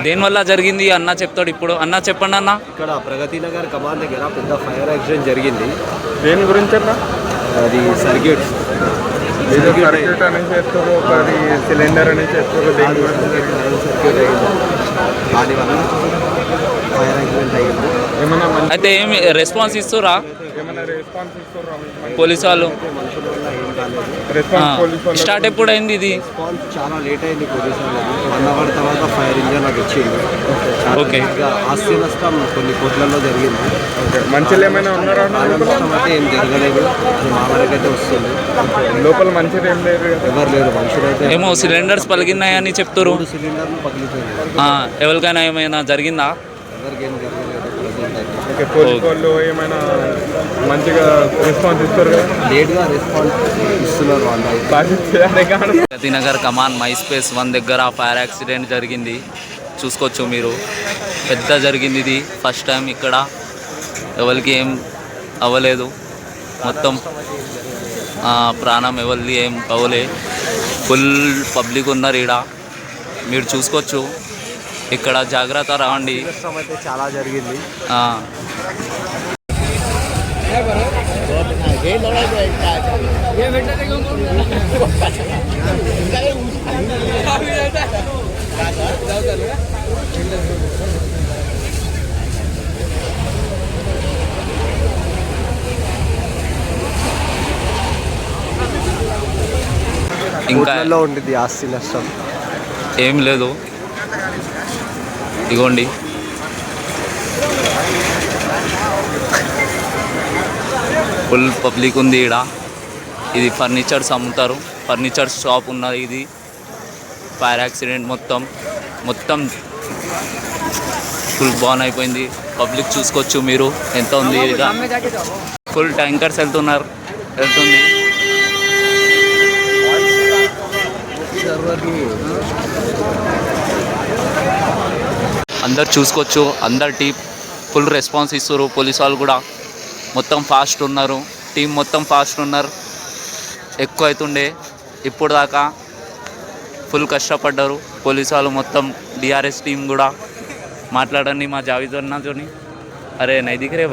దేనివల్ల జరిగింది అన్న చెప్తాడు ఇప్పుడు. అన్న చెప్పండి అన్న. ఇక్కడ ప్రగతి నగర్ కమాన్ దగ్గర పెద్ద ఫైర్ యాక్సిడెంట్ జరిగింది. దేని గురించి అన్న? అది సర్క్యూట్ అని చేస్తారు, ఒకటి సిలిండర్ అని చేస్తారు. దేని గురించి సర్క్యూట్ అయ్యింది, దానివల్ల ఫైర్ యాక్సిడెంట్ అయ్యింది. ఏమన్నా అయితే ఏమి రెస్పాన్స్ ఇస్తురా ఏమన్నా రెస్పాన్స్ ఇస్తారా పోలీసు వాళ్ళు? మనుషుల వల్ల ఏం కాలేదు. రెస్పాన్స్ పోలీస్ వాళ్ళు స్టార్ట్ ఎప్పుడు అయింది ఇది? రెస్పాన్స్ చాలా లేట్ అయింది. పోలీసు వాళ్ళకి 1 అవర్ తర్వాత ఫైర్ ఇంజన్ నాకు ఇచ్చింది. ఓకే. ఆస్తి నష్టం కొన్ని కోట్లలో జరిగింది. మనుషులు ఏమైనా ఉన్నారా? నష్టం అయితే ఏం జరగలేదు. అది మా వరకైతే వస్తుంది. లోపల మనుషులు ఏం లేరు, ఎవరు లేరు. మనుషులు అయితే ఏమో సిలిండర్స్ పలిగినాయని చెప్తారు. 3 సిలిండర్లు పగిలిపోయింది. ఎవరికైనా ఏమైనా జరిగిందా? ఎవరికి ఏం జరగలేదు. ఓకే. పోలీస్ వాళ్ళు ఏమైనా మంచిగా రెస్పాన్స్ ఇస్తారు కదా? లేట్గా రెస్పాన్స్ ఇస్తున్నారు వాళ్ళు. Pragathi Nagar come on my space 1 దగ్గర ఫైర్ యాక్సిడెంట్ జరిగింది. చూసుకోవచ్చు మీరు. పెద్ద జరిగింది ఇది. ఫస్ట్ టైం ఇక్కడ ఎవరికి ఏం అవ్వలేదు. మొత్తం ప్రాణం ఎవరిది ఏం అవ్వలే. ఫుల్ పబ్లిక్ ఉన్నారు ఈడ. మీరు చూసుకోవచ్చు. ఇక్కడ జాగ్రత్త రావండి. అయితే చాలా జరిగింది. ఇంకా ఉండిద్ది ఆస్తి నష్టం. ఏం లేదు. ఇగోండి ఫుల్ పబ్లిక్ ఉంది ఈడ. ఇది ఫర్నిచర్స్ అమ్ముతారు. ఫర్నిచర్ షాప్ ఉన్నది ఇది. ఫైర్ యాక్సిడెంట్ మొత్తం ఫుల్ బాన్ అయిపోయింది. పబ్లిక్ చూసుకోవచ్చు మీరు ఎంత ఉంది. ఫుల్ ట్యాంకర్స్ వెళ్తుంది. అందరు చూసుకోవచ్చు. అందరు టీం ఫుల్ రెస్పాన్స్ ఇస్తారు. పోలీసు వాళ్ళు కూడా మొత్తం ఫాస్ట్ ఉన్నారు. టీం మొత్తం ఫాస్ట్ ఉన్నారు. ఎక్కువ అవుతుండే ఇప్పుడు దాకా. ఫుల్ కష్టపడ్డారు పోలీసు వాళ్ళు మొత్తం. డిఆర్ఎస్ టీం కూడా మాట్లాడండి మా జావేద్ అన్నతోని. అరే నై దిఖ రే